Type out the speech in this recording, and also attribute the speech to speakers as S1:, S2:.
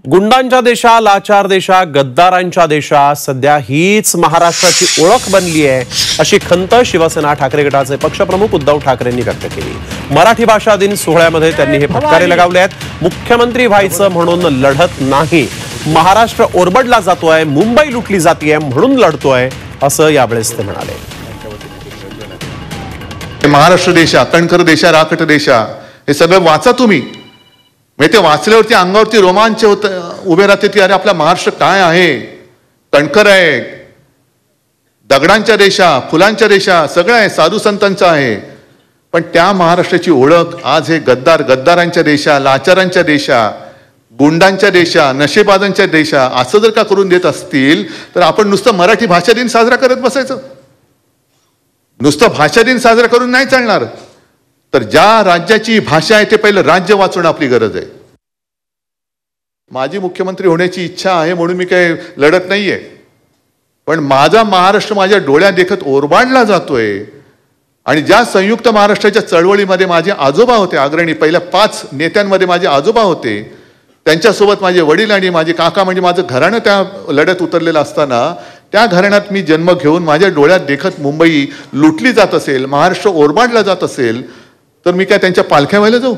S1: गुंडांच्या देशा, लाचार देशा, गद्दारांच्या देशा, सध्या हीच महाराष्ट्राची ओळख बनली आहे अशी खंत शिवसेना ठाकरे गटाचे पक्षप्रमुख उद्धव ठाकरेंनी व्यक्त केली। मराठी भाषा दिन सोहळ्यामध्ये त्यांनी हे फटकारे लगावले आहेत। मुख्यमंत्री व्हायचं म्हणून लढत नाही, महाराष्ट्र ओरबडला जातोय, मुंबई लुटली जातीये म्हणून लढतोय असं यावेळेस ते म्हणाले।
S2: महाराष्ट्र देशा, कणखर देशा, राखट देशा हे सगळं वाचा तुम्ही। ते वाचल्यावरती अंगावरती रोमांच उभे राहते की अरे आपला महाराष्ट्र काय आहे, कणखर आहे, दगडांच्या देशा, फुलांच्या देशा, सगळं आहे, साधू संतांचा आहे। पण त्या महाराष्ट्राची ओळख आज हे गद्दारांच्या देशा, लाचारांच्या देशा, गुंडांच्या देशा, नशेबाजांच्या देशा असं जर का करून देत असतील तर आपण नुसतं मराठी भाषा दिन साजरा करत बसायचं? नुसतं भाषा दिन साजरा करून नाही चालणार। तर ज्या राज्याची भाषा आहे ते पहिलं राज्य वाचवणं आपली गरज आहे। माझी मुख्यमंत्री होण्याची इच्छा आहे म्हणून मी काही लढत नाहीये, पण माझा महाराष्ट्र माझ्या डोळ्यात देखत ओरबाडला जातोय। आणि ज्या संयुक्त महाराष्ट्राच्या चळवळीमध्ये माझे आजोबा होते अग्रणी, पहिल्या 5 नेत्यांमध्ये माझे आजोबा होते, त्यांच्यासोबत माझे वडील आणि माझे काका म्हणजे माझं घराणं त्या लढत उतरलेलं असताना त्या घराण्यात मी जन्म घेऊन माझ्या डोळ्यात देखत मुंबई लुटली जात असेल, महाराष्ट्र ओरबाडला जात असेल तर मी काय त्यांच्या पालख्या व्हायला जाऊ?